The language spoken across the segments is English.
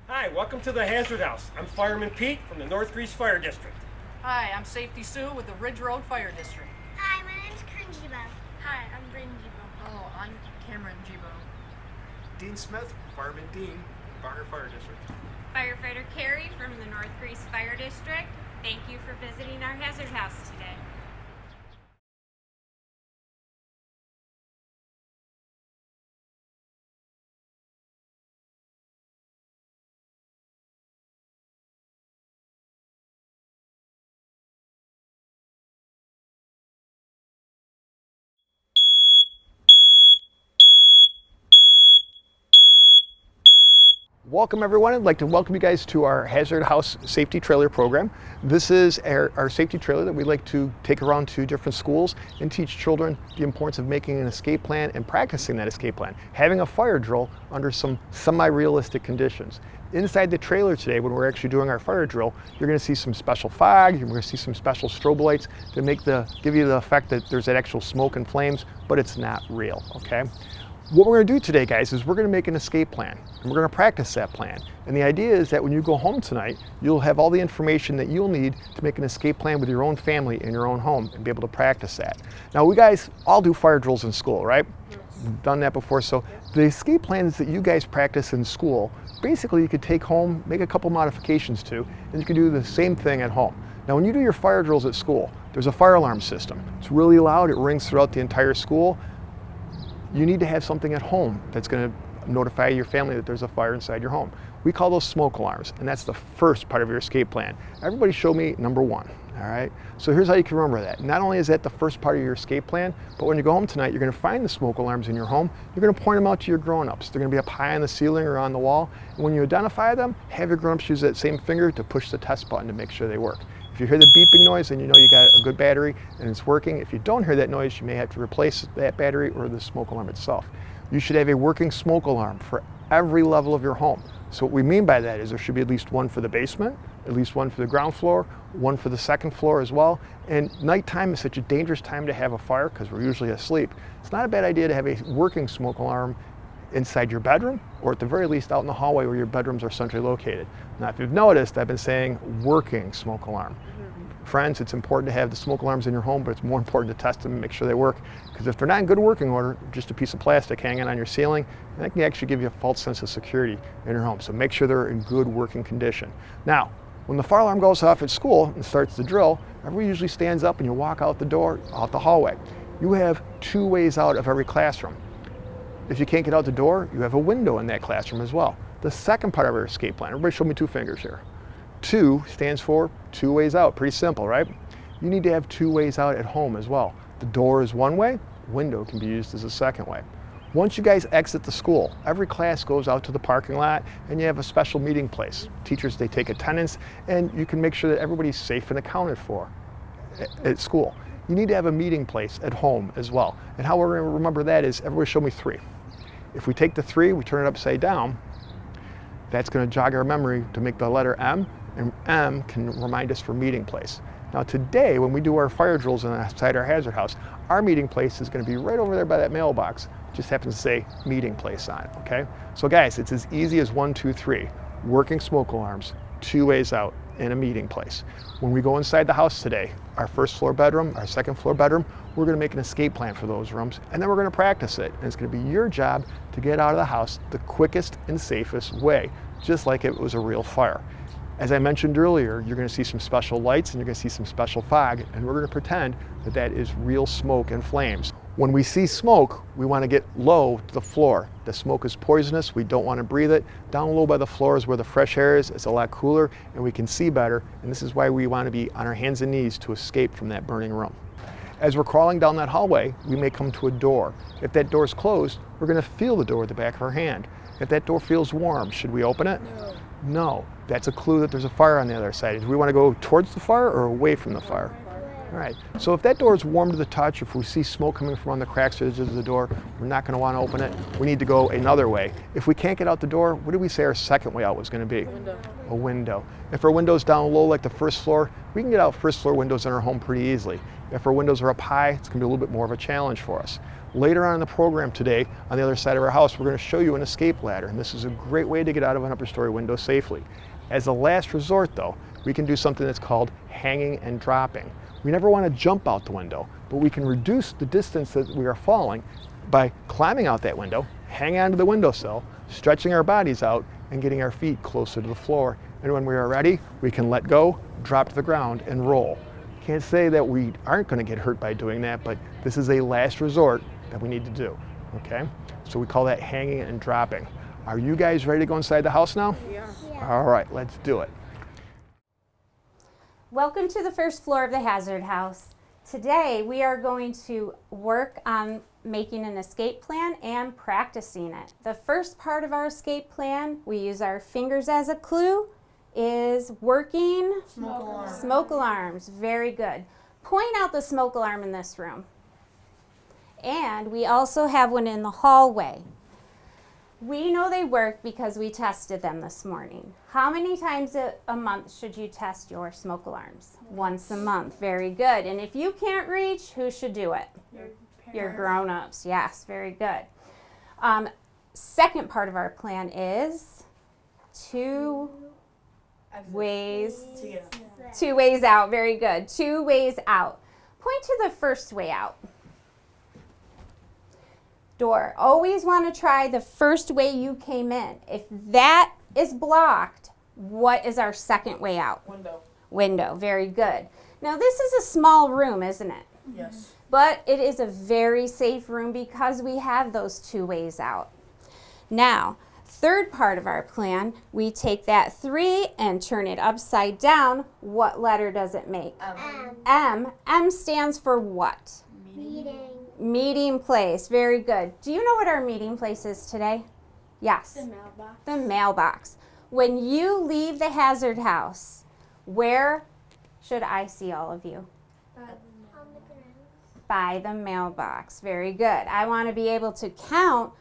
Hi, welcome to the Hazard House. I'm Fireman Pete from the North Greece Fire District. Hi, I'm Safety Sue with the Ridge Road Fire District. Hi, my name's Cringibo. Hi, I'm Brayden Gibo. Hello, I'm Cameron Gibo. Dean Smith, Fireman Dean, Barner Fire District. Firefighter Carrie from the North Greece Fire District. Thank you for visiting our hazard house today. Welcome everyone. I'd like to welcome you guys to our Hazard House Safety Trailer program. This is our safety trailer that we like to take around to different schools and teach children the importance of making an escape plan and practicing that escape plan, having a fire drill under some semi-realistic conditions. Inside the trailer today, when we're actually doing our fire drill, you're going to see some special fog, you're going to see some special strobe lights to give you the effect that there's that actual smoke and flames, but it's not real, okay? What we're going to do today, guys, is we're going to make an escape plan, and we're going to practice that plan. And the idea is that when you go home tonight, you'll have all the information that you'll need to make an escape plan with your own family in your own home and be able to practice that. Now, we guys all do fire drills in school, right? Yes. We've done that before. So the escape plans that you guys practice in school, basically you could take home, make a couple modifications to, and you can do the same thing at home. Now, when you do your fire drills at school, there's a fire alarm system. It's really loud. It rings throughout the entire school. You need to have something at home that's going to notify your family that there's a fire inside your home. We call those smoke alarms, and that's the first part of your escape plan. Everybody show me number one, all right? So here's how you can remember that. Not only is that the first part of your escape plan, but when you go home tonight, you're going to find the smoke alarms in your home. You're going to point them out to your grown-ups. They're going to be up high on the ceiling or on the wall. And when you identify them, have your grown-ups use that same finger to push the test button to make sure they work. If you hear the beeping noise, then you know you got a good battery and it's working. If you don't hear that noise, you may have to replace that battery or the smoke alarm itself. You should have a working smoke alarm for every level of your home. So what we mean by that is there should be at least one for the basement, at least one for the ground floor, one for the second floor as well. And nighttime is such a dangerous time to have a fire because we're usually asleep. It's not a bad idea to have a working smoke alarm inside your bedroom, or at the very least out in the hallway where your bedrooms are centrally located. Now, if you've noticed, I've been saying working smoke alarm. Friends, it's important to have the smoke alarms in your home, but it's more important to test them and make sure they work. Because if they're not in good working order, just a piece of plastic hanging on your ceiling, that can actually give you a false sense of security in your home. So make sure they're in good working condition. Now, when the fire alarm goes off at school and starts the drill, everybody usually stands up and you walk out the door, out the hallway. You have two ways out of every classroom. If you can't get out the door, you have a window in that classroom as well. The second part of our escape plan, everybody show me two fingers here. Two stands for two ways out, pretty simple, right? You need to have two ways out at home as well. The door is one way, window can be used as a second way. Once you guys exit the school, every class goes out to the parking lot and you have a special meeting place. Teachers, they take attendance and you can make sure that everybody's safe and accounted for at school. You need to have a meeting place at home as well. And how we're going to remember that is everybody show me three. If we take the three, we turn it upside down, that's going to jog our memory to make the letter M, and M can remind us for meeting place. Now today, when we do our fire drills inside our hazard house, our meeting place is going to be right over there by that mailbox. It just happens to say meeting place on it, okay? So guys, it's as easy as 1, 2, 3. Working smoke alarms, two ways out, in a meeting place. When we go inside the house today, our first floor bedroom, our second floor bedroom, we're going to make an escape plan for those rooms, and then we're going to practice it. And it's going to be your job to get out of the house the quickest and safest way, just like it was a real fire. As I mentioned earlier, you're going to see some special lights and you're going to see some special fog, and we're going to pretend that that is real smoke and flames. When we see smoke, we want to get low to the floor. The smoke is poisonous, we don't want to breathe it. Down low by the floor is where the fresh air is, it's a lot cooler and we can see better, and this is why we want to be on our hands and knees to escape from that burning room. As we're crawling down that hallway, we may come to a door. If that door is closed, we're going to feel the door with the back of our hand. If that door feels warm, should we open it? No. No. That's a clue that there's a fire on the other side. Do we want to go towards the fire or away from the fire? All right, so if that door is warm to the touch, if we see smoke coming from on the cracks or edges of the door, we're not going to want to open it. We need to go another way. If we can't get out the door, what did we say our second way out was going to be? Window. A window. If our window's down low like the first floor, we can get out first floor windows in our home pretty easily. If our windows are up high, it's going to be a little bit more of a challenge for us. Later on in the program today, on the other side of our house, we're going to show you an escape ladder, and this is a great way to get out of an upper story window safely. As a last resort though, we can do something that's called hanging and dropping. We never want to jump out the window, but we can reduce the distance that we are falling by climbing out that window, hanging onto the windowsill, stretching our bodies out, and getting our feet closer to the floor. And when we are ready, we can let go, drop to the ground, and roll. Can't say that we aren't going to get hurt by doing that, but this is a last resort that we need to do, okay? So we call that hanging and dropping. Are you guys ready to go inside the house now? Yeah. All right, let's do it. Welcome to the first floor of the Hazard House. Today we are going to work on making an escape plan and practicing it. The first part of our escape plan, we use our fingers as a clue, is working smoke alarms. Very good. Point out the smoke alarm in this room. And we also have one in the hallway. We know they work because we tested them this morning. How many times a month should you test your smoke alarms? Once a month. Very good. And if you can't reach, who should do it? Your grown-ups. Yes, very good. Second part of our plan is two ways out. Very good. 2 ways out. Point to the first way out. Door. Always want to try the first way you came in. If that is blocked, what is our second way out? Window. Very good. Now this is a small room, isn't it? Yes. But it is a very safe room because we have those 2 ways out. Now, third part of our plan, we take that 3 and turn it upside down. What letter does it make? M. M stands for what? Meeting. Meeting place. Very good. Do you know what our meeting place is today? Yes. The mailbox. The mailbox. When you leave the Hazard House, where should I see all of you? On the ground. By the mailbox. Very good. I want to be able to count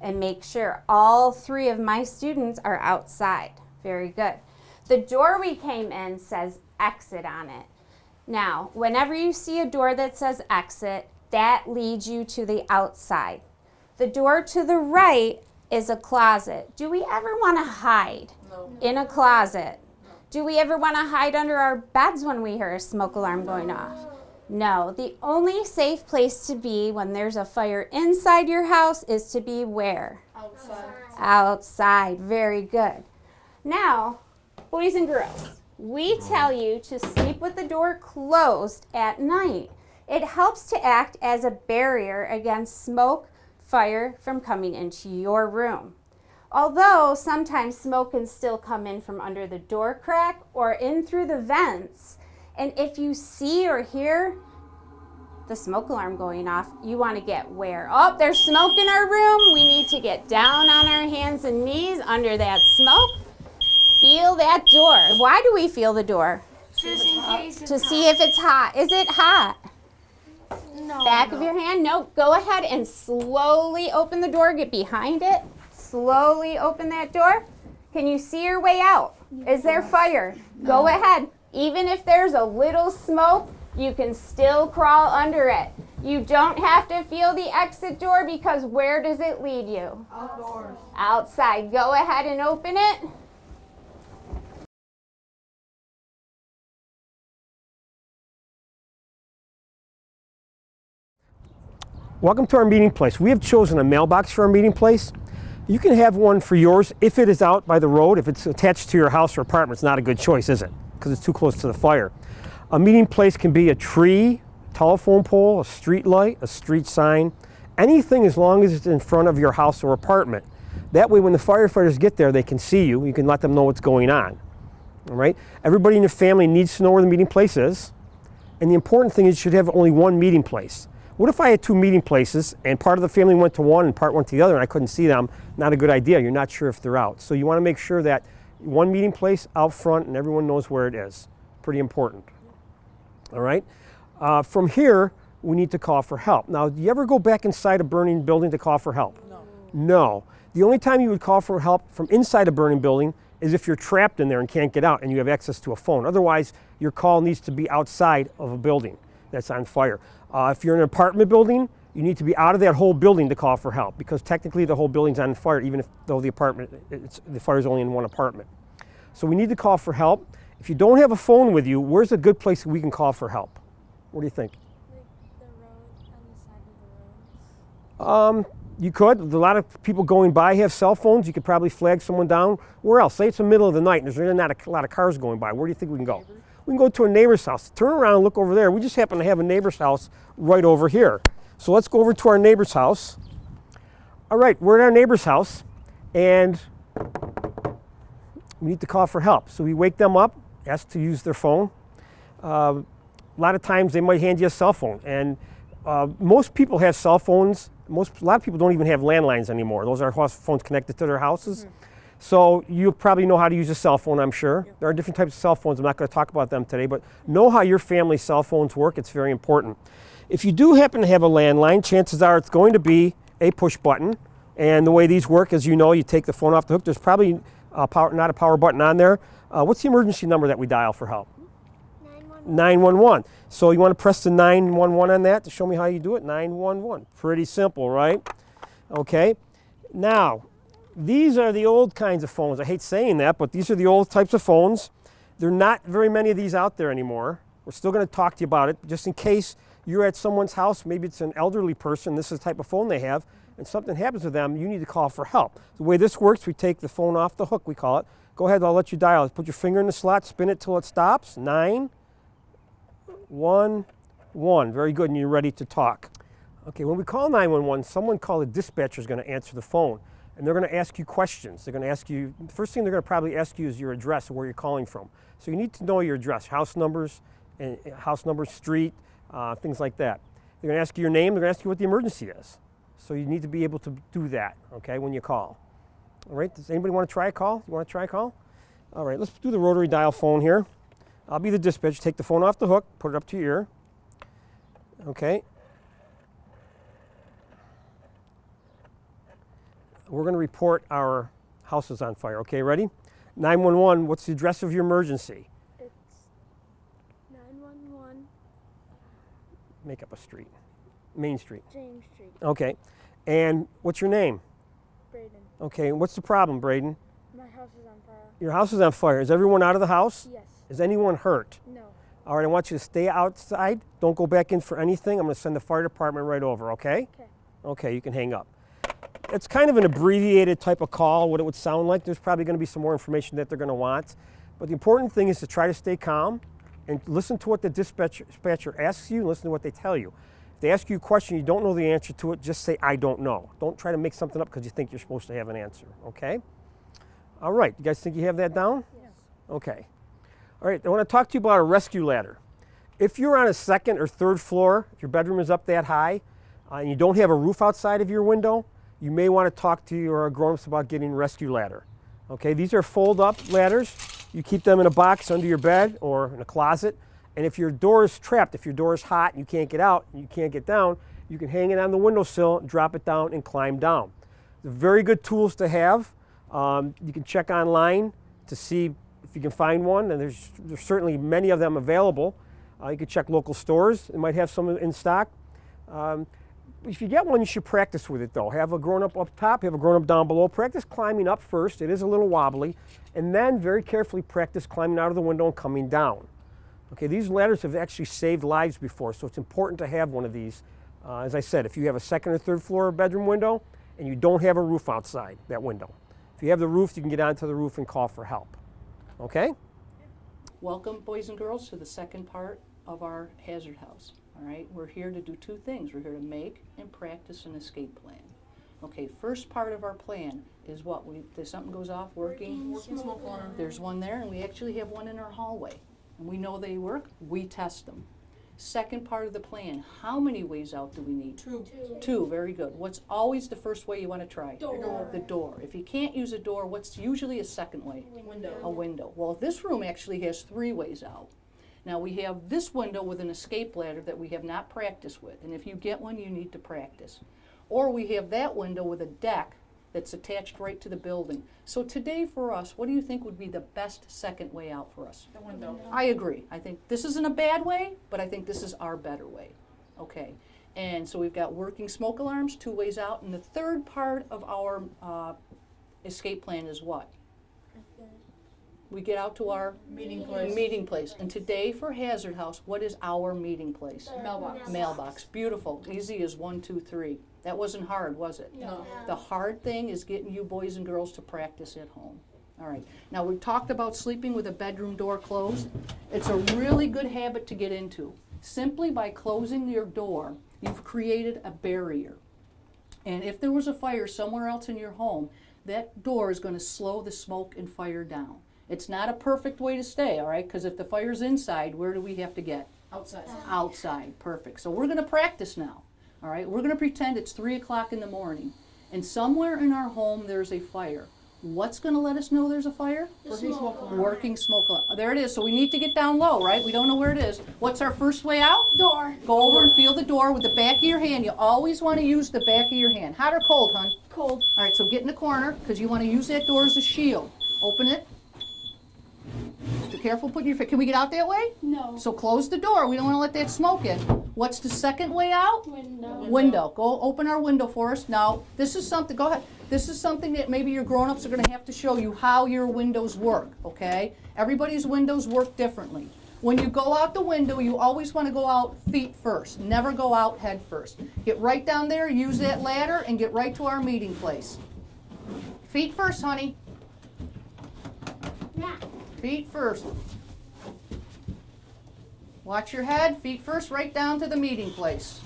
and make sure all 3 of my students are outside. Very good. The door we came in says exit on it. Now, whenever you see a door that says exit, that leads you to the outside. The door to the right is a closet. Do we ever want to hide in a closet? Do we ever want to hide under our beds when we hear a smoke alarm going off? No. The only safe place to be when there's a fire inside your house is to be where? Outside. Very good. Now, boys and girls, we tell you to sleep with the door closed at night. It helps to act as a barrier against smoke, fire from coming into your room. Although sometimes smoke can still come in from under the door crack or in through the vents, and if you see or hear the smoke alarm going off, you want to get where? Oh, there's smoke in our room. We need to get down on our hands and knees under that smoke. Feel that door. Why do we feel the door? Just in case To see if it's hot. Is it hot? No. Back of your hand? No. Go ahead and slowly open the door. Get behind it. Slowly open that door. Can you see your way out? Is there fire? Go ahead. Even if there's a little smoke, you can still crawl under it. You don't have to feel the exit door because where does it lead you? Outdoors. Outside. Go ahead and open it. Welcome to our meeting place. We have chosen a mailbox for our meeting place. You can have one for yours if it is out by the road. If it's attached to your house or apartment, it's not a good choice, is it? Because it's too close to the fire. A meeting place can be a tree, telephone pole, a street light, a street sign, anything as long as it's in front of your house or apartment. That way when the firefighters get there, they can see you. You can let them know what's going on. All right? Everybody in your family needs to know where the meeting place is. And the important thing is you should have only one meeting place. What if I had 2 meeting places and part of the family went to one and part went to the other and I couldn't see them? Not a good idea. You're not sure if they're out. So you want to make sure that one meeting place out front and everyone knows where it is. Pretty important. All right? From here, we need to call for help. Now, do you ever go back inside a burning building to call for help? No. No. The only time you would call for help from inside a burning building is if you're trapped in there and can't get out and you have access to a phone. Otherwise, your call needs to be outside of a building that's on fire. If you're in an apartment building, you need to be out of that whole building to call for help, because technically the whole building's on fire, even though the fire's only in one apartment. So we need to call for help. If you don't have a phone with you, where's a good place we can call for help? What do you think? Like the road on the side of the roads. You could. A lot of people going by have cell phones. You could probably flag someone down. Where else? Say it's the middle of the night and there's really not a lot of cars going by. Where do you think we can go? We can go to a neighbor's house. Turn around and look over there. We just happen to have a neighbor's house right over here. So let's go over to our neighbor's house. All right, we're at our neighbor's house and we need to call for help. So we wake them up, ask to use their phone. A lot of times they might hand you a cell phone, and most people have cell phones. A lot of people don't even have landlines anymore. Those are phones connected to their houses. So you probably know how to use a cell phone, I'm sure. There are different types of cell phones. I'm not going to talk about them today, but know how your family's cell phones work. It's very important. If you do happen to have a landline, chances are it's going to be a push button. And the way these work, as you know, you take the phone off the hook. There's probably not a power button on there. What's the emergency number that we dial for help? 911. So you want to press the 911 on that to show me how you do it? 911. Pretty simple, right? Okay. Now, these are the old kinds of phones. I hate saying that, but these are the old types of phones. There are not very many of these out there anymore. We're still going to talk to you about it, just in case you're at someone's house. Maybe it's an elderly person. This is the type of phone they have, and something happens to them. You need to call for help. The way this works, we take the phone off the hook, we call it. Go ahead, I'll let you dial it. Put your finger in the slot, spin it till it stops. 911. Very good, and you're ready to talk. Okay, when we call 911, someone called a dispatcher is going to answer the phone, and they're going to ask you questions. They're going to ask you, the first thing they're going to probably ask you is your address, or where you're calling from. So you need to know your address, house numbers, street, things like that. They're going to ask you your name. They're going to ask you what the emergency is. So you need to be able to do that, okay, when you call. All right, does anybody want to try a call? You want to try a call? All right, let's do the rotary dial phone here. I'll be the dispatcher. Take the phone off the hook, put it up to your ear. Okay. We're going to report our house is on fire. Okay, ready? 911, what's the address of your emergency? It's 911 Make up a street. Main Street. James Street. Okay. And what's your name? Braden. Okay, what's the problem, Braden? My house is on fire. Your house is on fire. Is everyone out of the house? Yes. Is anyone hurt? No. All right, I want you to stay outside. Don't go back in for anything. I'm going to send the fire department right over, okay? Okay. Okay, you can hang up. It's kind of an abbreviated type of call, what it would sound like. There's probably going to be some more information that they're going to want. But the important thing is to try to stay calm and listen to what the dispatcher asks you and listen to what they tell you. If they ask you a question, you don't know the answer to it, just say, I don't know. Don't try to make something up because you think you're supposed to have an answer, okay? All right, you guys think you have that down? Yes. Okay. All right, I want to talk to you about a rescue ladder. If you're on a second or third floor, if your bedroom is up that high, and you don't have a roof outside of your window, you may want to talk to your grown-ups about getting a rescue ladder. Okay, these are fold-up ladders. You keep them in a box under your bed or in a closet. And if your door is trapped, if your door is hot and you can't get out and you can't get down, you can hang it on the windowsill, drop it down, and climb down. They're very good tools to have. You can check online to see if you can find one, and there's certainly many of them available. You can check local stores. They might have some in stock. If you get one, you should practice with it, though. Have a grown-up up top, have a grown-up down below. Practice climbing up first. It is a little wobbly. And then very carefully practice climbing out of the window and coming down. Okay, these ladders have actually saved lives before, so it's important to have one of these. As I said, if you have a second or third floor bedroom window and you don't have a roof outside that window. If you have the roof, you can get onto the roof and call for help. Okay? Welcome, boys and girls, to the second part of our hazard house. All right, we're here to do two things. We're here to make and practice an escape plan. Okay, first part of our plan is what? If something goes off working, Smoke alarm. there's one there, and we actually have one in our hallway. And we know they work, we test them. Second part of the plan, how many ways out do we need? Two. Two, very good. What's always the first way you want to try? Door. The door. If you can't use a door, what's usually a second way? Window. A window. Well, this room actually has three ways out. Now we have this window with an escape ladder that we have not practiced with, and if you get one, you need to practice. Or we have that window with a deck that's attached right to the building. So today for us, what do you think would be the best second way out for us? The window. I agree. I think this isn't a bad way, but I think this is our better way. Okay. And so we've got working smoke alarms, 2 ways out, and the third part of our escape plan is what? We get out to our Meeting place. meeting place. And today for Hazard House, what is our meeting place? Mailbox. Mailbox. Beautiful. Easy as 1, 2, 3. That wasn't hard, was it? No. The hard thing is getting you boys and girls to practice at home. All right. Now we talked about sleeping with a bedroom door closed. It's a really good habit to get into. Simply by closing your door, you've created a barrier. And if there was a fire somewhere else in your home, that door is going to slow the smoke and fire down. It's not a perfect way to stay, all right? Because if the fire's inside, where do we have to get? Outside. Outside. Perfect. So we're going to practice now, all right? We're going to pretend it's 3 o'clock in the morning, and somewhere in our home there's a fire. What's going to let us know there's a fire? Working smoke alarm. Working smoke alarm. There it is. So we need to get down low, right? We don't know where it is. What's our first way out? Door. Go over and feel the door with the back of your hand. You always want to use the back of your hand. Hot or cold, hon? Cold. All right, so get in the corner because you want to use that door as a shield. Open it. Be careful putting your foot. Can we get out that way? No. So close the door. We don't want to let that smoke in. What's the second way out? Window. Window. Go open our window for us. Now, this is something, go ahead. This is something that maybe your grown-ups are going to have to show you how your windows work, okay? Everybody's windows work differently. When you go out the window, you always want to go out feet first. Never go out head first. Get right down there, use that ladder, and get right to our meeting place. Feet first, honey. Yeah. Feet first. Watch your head, feet first, right down to the meeting place.